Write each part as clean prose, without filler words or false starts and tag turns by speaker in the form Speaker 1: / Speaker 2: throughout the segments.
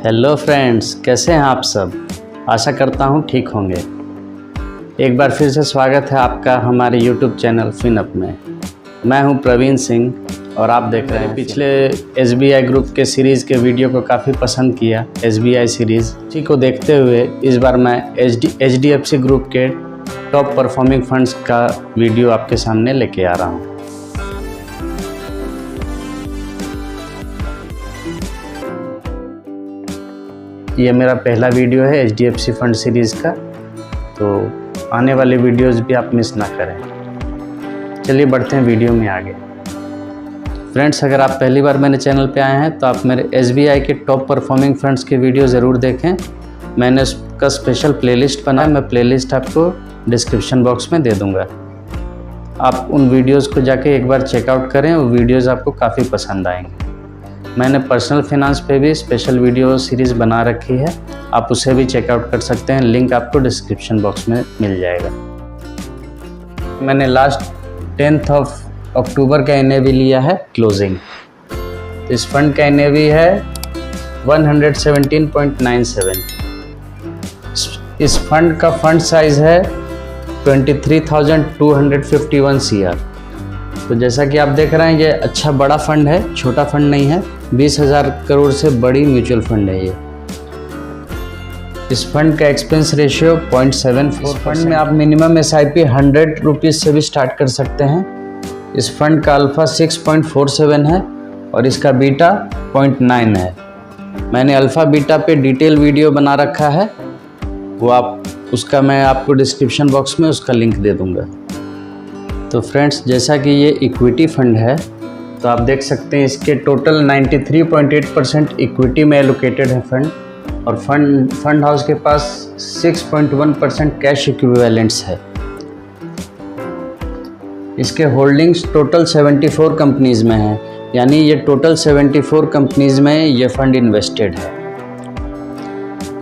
Speaker 1: Hello friends, कैसे हैं आप सब। आशा करता हूं ठीक होंगे। एक बार फिर से स्वागत है आपका हमारे यूट्यूब चैनल फिनअप में। मैं हूं प्रवीण सिंह और आप देख रहे हैं। पिछले SBI ग्रुप के सीरीज़ के वीडियो को काफ़ी पसंद किया, SBI सीरीज़। इसी को देखते हुए इस बार मैं HDFC ग्रुप के टॉप परफॉर्मिंग फंड्स का वीडियो आपके सामने लेके आ रहा हूँ। ये मेरा पहला वीडियो है HDFC फंड सीरीज़ का, तो आने वाले वीडियोस भी आप मिस ना करें। चलिए बढ़ते हैं वीडियो में आगे। फ्रेंड्स, अगर आप पहली बार मेरे चैनल पे आए हैं तो आप मेरे SBI के टॉप परफॉर्मिंग फंड्स के वीडियो ज़रूर देखें। मैंने उसका स्पेशल प्लेलिस्ट बनाया, मैं प्लेलिस्ट आपको डिस्क्रिप्शन बॉक्स में दे दूँगा। आप उन वीडियोज़ को जाके एक बार चेकआउट करें, वो वीडियोज़ आपको काफ़ी पसंद आएंगे। मैंने पर्सनल फाइनेंस पे भी स्पेशल वीडियो सीरीज़ बना रखी है, आप उसे भी चेकआउट कर सकते हैं। लिंक आपको डिस्क्रिप्शन बॉक्स में मिल जाएगा। मैंने लास्ट 10 अक्टूबर का NAV लिया है क्लोजिंग। इस फंड का NAV है 117.97। इस फंड का फंड साइज़ है 23,251 CR। तो जैसा कि आप देख रहे हैं, ये अच्छा बड़ा फंड है, छोटा फंड नहीं है। 20,000 करोड़ से बड़ी म्यूचुअल फंड है ये। इस फंड का एक्सपेंस रेशियो 0.74। फंड में आप मिनिमम SIP 100 रुपीज़ से भी स्टार्ट कर सकते हैं। इस फंड का अल्फ़ा 6.47 है और इसका बीटा 0.9 है। मैंने अल्फ़ा बीटा पे डिटेल वीडियो बना रखा है, वो मैं आपको डिस्क्रिप्शन बॉक्स में उसका लिंक दे दूँगा। तो फ्रेंड्स, जैसा कि ये इक्विटी फंड है, तो आप देख सकते हैं इसके टोटल 93.8% इक्विटी में एलोकेटेड है फंड, और फंड हाउस के पास 6.1% कैश इक्विवेलेंट्स है। इसके होल्डिंग्स टोटल 74 कंपनीज़ में है, यानी ये टोटल 74 कंपनीज़ में ये फंड इन्वेस्टेड है।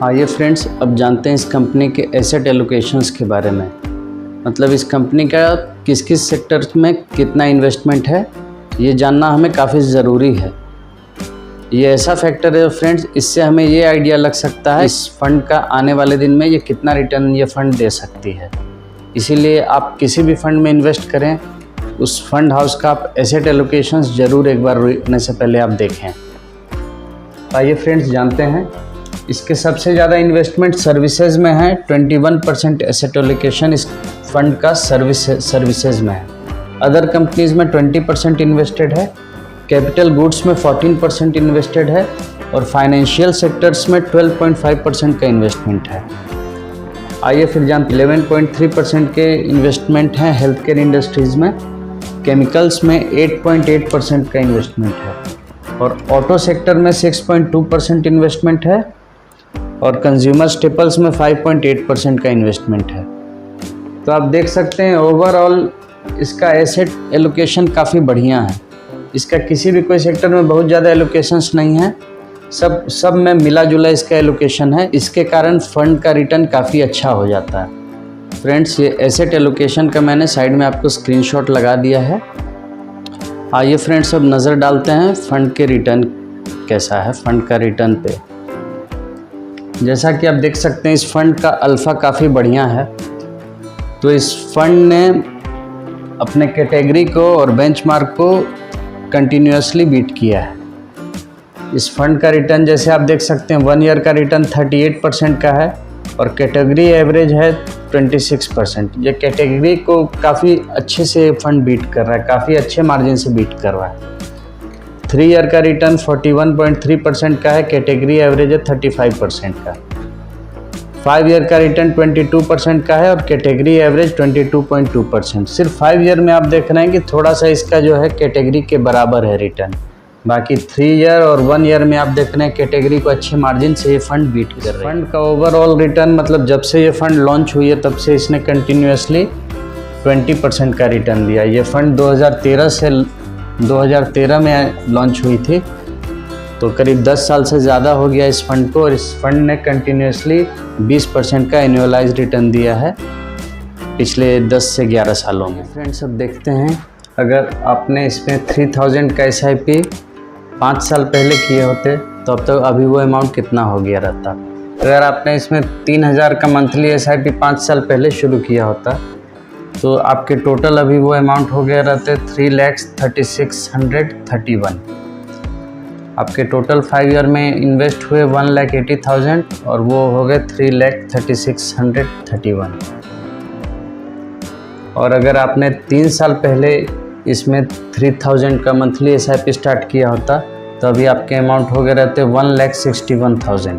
Speaker 1: आइए फ्रेंड्स, अब जानते हैं इस कंपनी के एसेट एलोकेशंस के बारे में। मतलब इस कंपनी का किस किस सेक्टर में कितना इन्वेस्टमेंट है, ये जानना हमें काफ़ी ज़रूरी है। ये ऐसा फैक्टर है फ्रेंड्स, इससे हमें ये आइडिया लग सकता है इस फंड का आने वाले दिन में ये कितना रिटर्न ये फंड दे सकती है। इसीलिए आप किसी भी फंड में इन्वेस्ट करें, उस फंड हाउस का आप एसेट एलोकेशंस ज़रूर एक बार रुकने से पहले आप देखें। आइए फ्रेंड्स, जानते हैं इसके सबसे ज़्यादा इन्वेस्टमेंट सर्विसेज में है। 21% एसेट एलोकेशन इस फंड का सर्विसेज में है। अदर कंपनीज़ में 20% इन्वेस्टेड है। कैपिटल गुड्स में 14% इन्वेस्टेड है और फाइनेंशियल सेक्टर्स में 12.5% का इन्वेस्टमेंट है। आइए फिर जानते 11.3% के इन्वेस्टमेंट हैं हेल्थ केयर इंडस्ट्रीज़ में। केमिकल्स में 8.8% का इन्वेस्टमेंट है और ऑटो सेक्टर में 6.2% इन्वेस्टमेंट है और कंज्यूमर स्टेपल्स में 5.8% का इन्वेस्टमेंट है। तो आप देख सकते हैं ओवरऑल इसका एसेट एलोकेशन काफ़ी बढ़िया है। इसका किसी भी कोई सेक्टर में बहुत ज़्यादा एलोकेशंस नहीं है, सब में मिला जुला इसका एलोकेशन है। इसके कारण फंड का रिटर्न काफ़ी अच्छा हो जाता है। फ्रेंड्स, ये एसेट एलोकेशन का मैंने साइड में आपको स्क्रीनशॉट लगा दिया है। आइए फ्रेंड्स, अब नज़र डालते हैं फंड के रिटर्न कैसा है। फंड का रिटर्न पे जैसा कि आप देख सकते हैं, इस फंड का अल्फ़ा काफ़ी बढ़िया है। तो इस फंड ने अपने कैटेगरी को और बेंचमार्क को कंटिन्यूसली बीट किया है। इस फंड का रिटर्न जैसे आप देख सकते हैं 1 ईयर का रिटर्न 38% का है और कैटेगरी एवरेज है 26%। ये कैटेगरी को काफ़ी अच्छे से फंड बीट कर रहा है, काफ़ी अच्छे मार्जिन से बीट कर रहा है। 3 ईयर का रिटर्न 41.3% का है, कैटेगरी एवरेज है 35% का। 5 ईयर का रिटर्न 22% का है और कैटेगरी एवरेज 22.2%। सिर्फ 5 ईयर में आप देख रहे हैं कि थोड़ा सा इसका जो है कैटेगरी के बराबर है रिटर्न। बाकी 3 ईयर और 1 ईयर में आप देख रहे हैं कैटेगरी को अच्छे मार्जिन से ये फंड बीट कर रहा है। फंड का ओवरऑल रिटर्न, मतलब जब से ये फंड लॉन्च हुई है तब से इसने कंटिन्यूसली 20% का रिटर्न दिया। ये फंड 2013 में लॉन्च हुई थी, तो करीब 10 साल से ज़्यादा हो गया इस फंड को, और इस फंड ने कंटिन्यूसली 20% का एनुअलाइज्ड रिटर्न दिया है पिछले 10 से 11 सालों में। फ्रेंड्स, अब देखते हैं, अगर आपने इसमें 3000 का SIP 5 साल पहले किए होते तो अब तक अभी वो अमाउंट कितना हो गया रहता। अगर आपने इसमें 3000 का मंथली SIP 5 साल पहले शुरू किया होता तो आपके टोटल अभी वो अमाउंट हो गया रहते 3,36,131। आपके टोटल 5 ईयर में इन्वेस्ट हुए 1,80,000 और वो हो गए 3,36,131। और अगर आपने 3 साल पहले इसमें 3000 का मंथली SIP स्टार्ट किया होता तो अभी आपके अमाउंट हो गए रहते 1,61,000।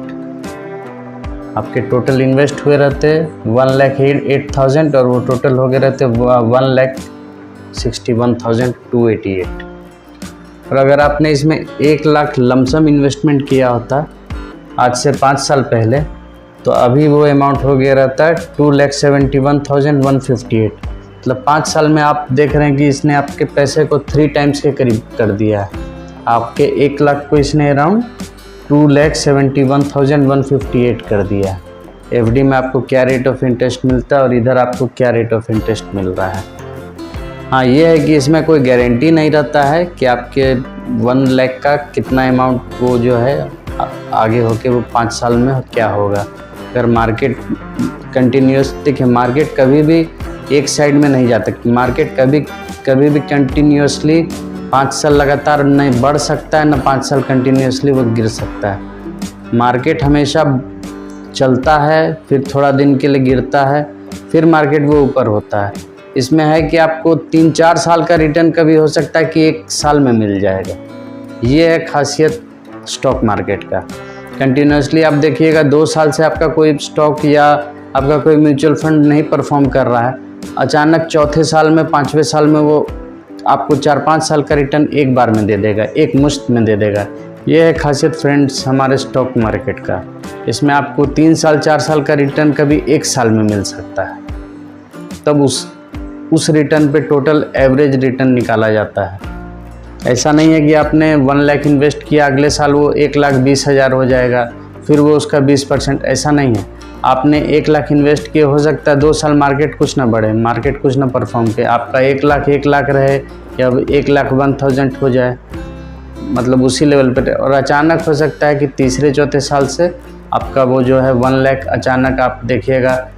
Speaker 1: आपके टोटल इन्वेस्ट हुए रहते 1,08,000 और वो टोटल हो गए रहते 1,61,288। और अगर आपने इसमें 1 लाख लमसम इन्वेस्टमेंट किया होता आज से 5 साल पहले तो अभी वो अमाउंट हो गया रहता है 2,71,158। मतलब 5 साल में आप देख रहे हैं कि इसने आपके पैसे को 3 टाइम्स के करीब कर दिया है। आपके 1 लाख को इसने अराउंड 2,71,158 कर दिया है। FD में आपको क्या रेट ऑफ इंटरेस्ट मिलता है और इधर आपको क्या रेट ऑफ इंटरेस्ट मिल रहा है। हाँ, ये है कि इसमें कोई गारंटी नहीं रहता है कि आपके 1 लाख का कितना अमाउंट वो जो है आगे होके वो 5 साल में क्या होगा। अगर मार्केट कंटिन्यूस, देखिए मार्केट कभी भी एक साइड में नहीं जाता। मार्केट कभी भी कंटिन्यूसली 5 साल लगातार नहीं बढ़ सकता है, ना 5 साल कंटिन्यूसली वो गिर सकता है। मार्केट हमेशा चलता है, फिर थोड़ा दिन के लिए गिरता है, फिर मार्केट वो ऊपर होता है। इसमें है कि आपको 3-4 साल का रिटर्न कभी हो सकता है कि 1 साल में मिल जाएगा। ये है खासियत स्टॉक मार्केट का। कंटिन्यूसली आप देखिएगा 2 साल से आपका कोई स्टॉक या आपका कोई म्यूचुअल फंड नहीं परफॉर्म कर रहा है, अचानक चौथे साल में 5वें साल में वो आपको 4-5 साल का रिटर्न एक बार में दे देगा, एक मुश्त में दे देगा। ये है खासियत फ्रेंड्स हमारे स्टॉक मार्केट का। इसमें आपको 3 साल 4 साल का रिटर्न कभी 1 साल में मिल सकता है। तब उस रिटर्न पे टोटल एवरेज रिटर्न निकाला जाता है। ऐसा नहीं है कि आपने 1 लाख इन्वेस्ट किया, अगले साल वो 1,20,000 हो जाएगा, फिर वो उसका 20%, ऐसा नहीं है। आपने 1 लाख इन्वेस्ट किए, हो सकता है 2 साल मार्केट कुछ ना बढ़े, मार्केट कुछ ना परफॉर्म करे, आपका 1 लाख रहे या 1,01,000 हो जाए, मतलब उसी लेवल पर। और अचानक हो सकता है कि तीसरे चौथे साल से आपका वो जो है 1 लाख अचानक आप देखिएगा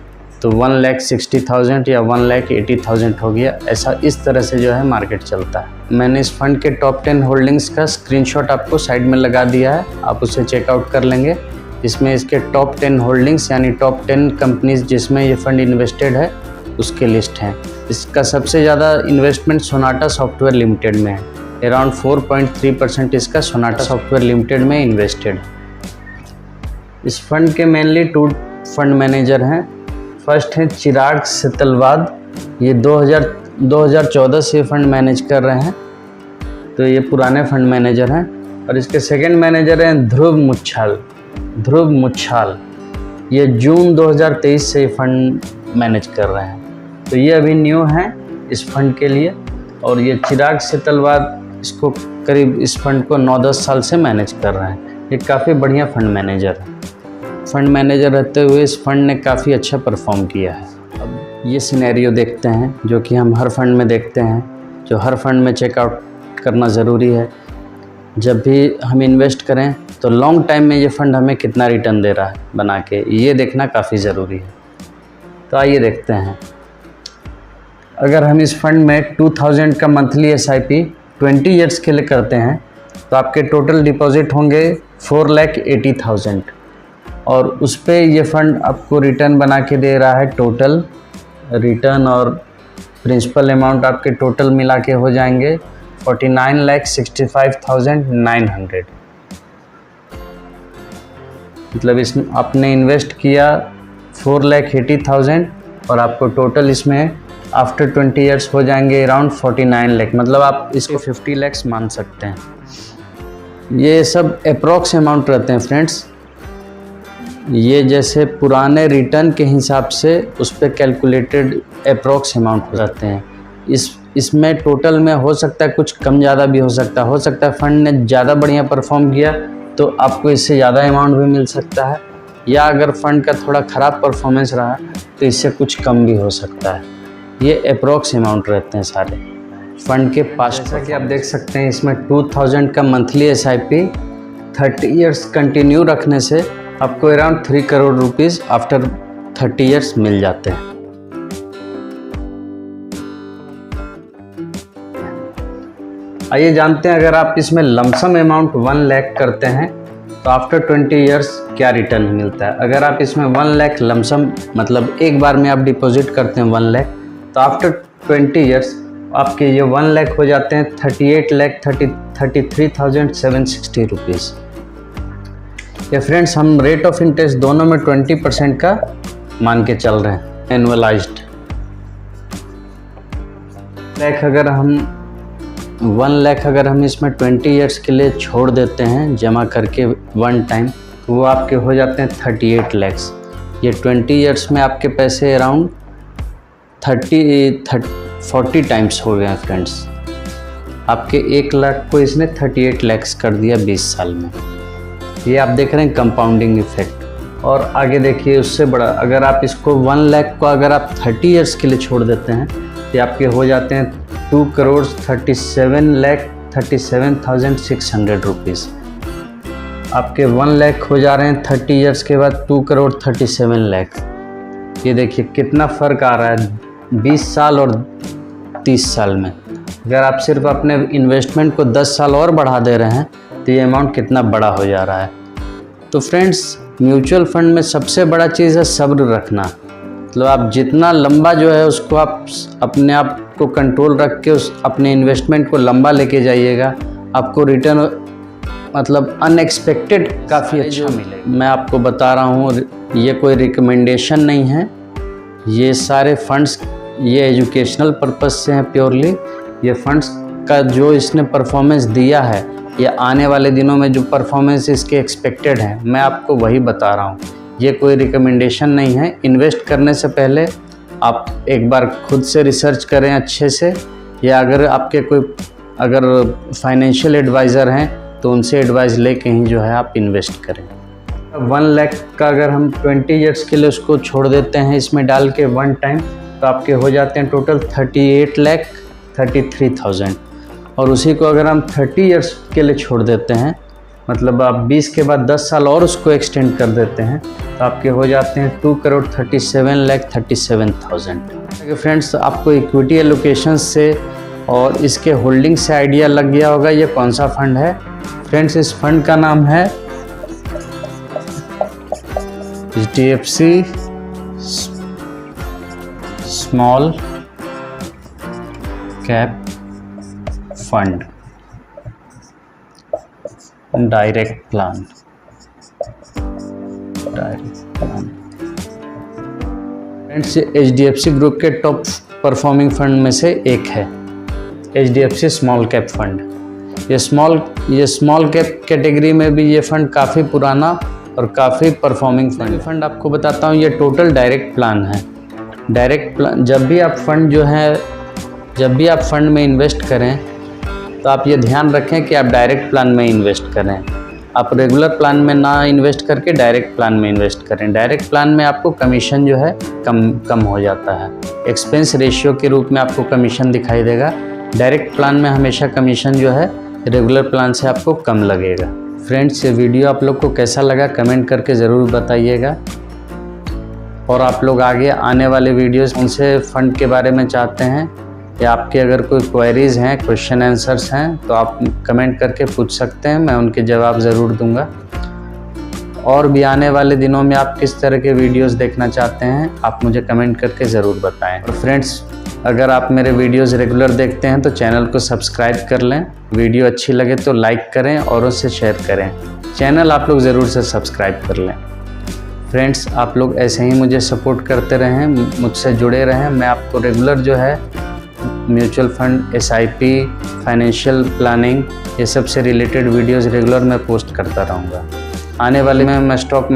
Speaker 1: तो 1,60,000 या 1,80,000 हो गया। ऐसा इस तरह से जो है मार्केट चलता है। मैंने इस फंड के टॉप 10 होल्डिंग्स का स्क्रीनशॉट आपको साइड में लगा दिया है, आप उसे चेकआउट कर लेंगे। इसमें इसके टॉप 10 होल्डिंग्स यानी टॉप 10 कंपनीज जिसमें ये फंड इन्वेस्टेड है उसके लिस्ट हैं। इसका सबसे ज़्यादा इन्वेस्टमेंट सोनाटा सॉफ्टवेयर लिमिटेड में है। अराउंड 4.3% इसका सोनाटा सॉफ्टवेयर लिमिटेड में इन्वेस्टेड है। इस फंड के मेनली 2 फंड मैनेजर हैं। फर्स्ट है चिराग सेतलवाद, ये 2014 से फंड मैनेज कर रहे हैं, तो ये पुराने फंड मैनेजर हैं। और इसके सेकंड मैनेजर हैं ध्रुव मुच्छाल, ये जून 2023 से फंड मैनेज कर रहे हैं, तो ये अभी न्यू हैं इस फंड के लिए। और ये चिराग सेतलवाद इसको करीब इस फंड को 9-10 साल से मैनेज कर रहे हैं। ये काफ़ी बढ़िया फंड मैनेजर है। फंड मैनेजर रहते हुए इस फंड ने काफ़ी अच्छा परफॉर्म किया है। अब ये सिनेरियो देखते हैं जो कि हम हर फंड में देखते हैं, जो हर फंड में चेकआउट करना ज़रूरी है। जब भी हम इन्वेस्ट करें तो लॉन्ग टाइम में ये फंड हमें कितना रिटर्न दे रहा है बना के, ये देखना काफ़ी ज़रूरी है। तो आइए देखते हैं। अगर हम इस फंड में 2000 का मंथली SIP 20 ईयर्स के लिए करते हैं तो आपके टोटल डिपॉजिट होंगे 4,80,000 और उस पर ये फंड आपको रिटर्न बना के दे रहा है। टोटल रिटर्न और प्रिंसिपल अमाउंट आपके टोटल मिला के हो जाएंगे 49,65,900। मतलब इसमें आपने इन्वेस्ट किया 4,80,000 और आपको टोटल इसमें आफ्टर 20 ईयर्स हो जाएंगे अराउंड 49 लाख। मतलब आप इसको 50 लाख मान सकते हैं। ये सब अप्रॉक्स अमाउंट रहते हैं फ्रेंड्स। ये जैसे पुराने रिटर्न के हिसाब से उस पर कैलकुलेटेड अप्रॉक्स अमाउंट रहते हैं। इसमें टोटल में हो सकता है कुछ कम ज़्यादा भी हो सकता है फंड ने ज़्यादा बढ़िया परफॉर्म किया तो आपको इससे ज़्यादा अमाउंट भी मिल सकता है, या अगर फंड का थोड़ा ख़राब परफॉर्मेंस रहा तो इससे कुछ कम भी हो सकता है। ये अप्रॉक्स अमाउंट रहते हैं सारे फंड के पास। जैसा कि आप देख सकते हैं इसमें 2000 का मंथली SIP 30 ईयर्स कंटिन्यू रखने से आपको around 3 crore rupees after 30 years मिल जाते हैं। आइए जानते हैं, अगर आप इसमें लमसम अमाउंट 1 लाख करते हैं तो आफ्टर 20 ईयर्स क्या रिटर्न मिलता है। अगर आप इसमें 1 लाख लमसम मतलब एक बार में आप डिपॉजिट करते हैं 1 लाख, तो आफ्टर 20 ईयर्स आपके ये 1 लाख हो जाते हैं 33,760 रुपीज़। ये फ्रेंड्स हम रेट ऑफ इंटरेस्ट दोनों में 20% का मान के चल रहे हैं एनुअलाइज्ड। वन लाख अगर हम इसमें 20 ईयर्स के लिए छोड़ देते हैं जमा करके 1 टाइम, तो वो आपके हो जाते हैं 38 लैक्स। ये 20 ईयर्स में आपके पैसे अराउंड 40 टाइम्स हो गए हैं फ्रेंड्स। आपके 1 लाख को इसने 38 लैक्स कर दिया 20 साल में। ये आप देख रहे हैं कंपाउंडिंग इफेक्ट। और आगे देखिए उससे बड़ा, अगर आप इसको 1 लाख को अगर आप 30 ईयर्स के लिए छोड़ देते हैं तो आपके हो जाते हैं 2,37,37,600 रुपीज़। आपके 1 लाख हो जा रहे हैं 30 ईयर्स के बाद 2,37 लाख। ये देखिए कितना फ़र्क आ रहा है 20 साल और 30 साल में। अगर आप सिर्फ अपने इन्वेस्टमेंट को 10 साल और बढ़ा दे रहे हैं तो ये अमाउंट कितना बड़ा हो जा रहा है। तो फ्रेंड्स, म्यूचुअल फंड में सबसे बड़ा चीज़ है सब्र रखना। मतलब आप जितना लंबा जो है उसको आप अपने आप को कंट्रोल रख के उस अपने इन्वेस्टमेंट को लंबा लेके जाइएगा, आपको रिटर्न मतलब अनएक्सपेक्टेड काफ़ी अच्छा मिलेगा। मैं आपको बता रहा हूँ, ये कोई रिकमेंडेशन नहीं है, ये सारे फंड्स ये एजुकेशनल पर्पस से हैं प्योरली। ये फंड्स का जो इसने परफॉर्मेंस दिया है, ये आने वाले दिनों में जो परफॉर्मेंस इसके एक्सपेक्टेड है, मैं आपको वही बता रहा हूँ। ये कोई रिकमेंडेशन नहीं है। इन्वेस्ट करने से पहले आप एक बार खुद से रिसर्च करें अच्छे से, या अगर आपके कोई फाइनेंशियल एडवाइज़र हैं तो उनसे एडवाइस लेके ही जो है आप इन्वेस्ट करें। 1 लाख का अगर हम 20 ईयर्स के लिए उसको छोड़ देते हैं इसमें डाल के 1 टाइम, तो आपके हो जाते हैं टोटल 38,33,000। और उसी को अगर हम 30 ईयर्स के लिए छोड़ देते हैं, मतलब आप 20 के बाद 10 साल और उसको एक्सटेंड कर देते हैं, तो आपके हो जाते हैं 2,37,37,000। फ्रेंड्स, आपको इक्विटी एलोकेशन से और इसके होल्डिंग से आइडिया लग गया होगा ये कौन सा फंड है। फ्रेंड्स, इस फंड का नाम है HDFC small cap fund direct plan. Friends, HDFC group के टॉप परफॉर्मिंग फंड में से एक है HDFC स्मॉल कैप फंड। ये स्मॉल कैप कैटेगरी में भी ये फंड काफ़ी पुराना और काफ़ी परफॉर्मिंग फंड आपको बताता हूँ। ये टोटल डायरेक्ट प्लान है। डायरेक्ट प्लान, जब भी आप फंड में इन्वेस्ट करें तो आप ये ध्यान रखें कि आप डायरेक्ट प्लान में इन्वेस्ट करें। आप रेगुलर प्लान में ना इन्वेस्ट करके डायरेक्ट प्लान में इन्वेस्ट करें। डायरेक्ट प्लान में आपको कमीशन जो है कम हो जाता है, एक्सपेंस रेशियो के रूप में आपको कमीशन दिखाई देगा। डायरेक्ट प्लान में हमेशा कमीशन जो है रेगुलर प्लान से आपको कम लगेगा। फ्रेंड्स, ये वीडियो आप लोग को कैसा लगा कमेंट करके ज़रूर बताइएगा। और आप लोग आगे आने वाले वीडियोस उनसे फ़ंड के बारे में चाहते हैं, या आपके अगर कोई क्वेरीज़ हैं, क्वेश्चन आंसर्स हैं, तो आप कमेंट करके पूछ सकते हैं, मैं उनके जवाब ज़रूर दूंगा। और भी आने वाले दिनों में आप किस तरह के वीडियोस देखना चाहते हैं, आप मुझे कमेंट करके ज़रूर बताएं। और फ्रेंड्स, अगर आप मेरे वीडियोस रेगुलर देखते हैं तो चैनल को सब्सक्राइब कर लें। वीडियो अच्छी लगे तो लाइक करें और उससे शेयर करें। चैनल आप लोग ज़रूर से सब्सक्राइब कर लें। फ्रेंड्स, आप लोग ऐसे ही मुझे सपोर्ट करते रहें, मुझसे जुड़े रहें। मैं आपको रेगुलर जो है mutual fund, SIP, financial planning, ये सब से रिलेटेड वीडियोस रेगुलर मैं पोस्ट करता रहूँगा। आने वाले में मैं स्टॉक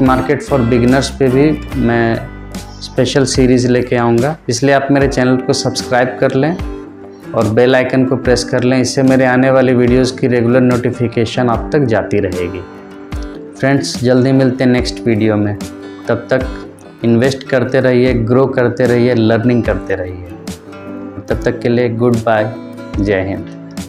Speaker 1: मार्केट फॉर बिगिनर्स पे भी मैं स्पेशल सीरीज़ लेके आऊँगा। इसलिए आप मेरे चैनल को सब्सक्राइब कर लें और बेल आइकन को प्रेस कर लें। इससे मेरे आने वाली वीडियोस की रेगुलर नोटिफिकेशन आप तक जाती रहेगी। फ्रेंड्स, जल्दी मिलते हैं नेक्स्ट वीडियो में। तब तक इन्वेस्ट करते रहिए, ग्रो करते रहिए, लर्निंग करते रहिए। तब तक के लिए गुड बाय, जय हिंद।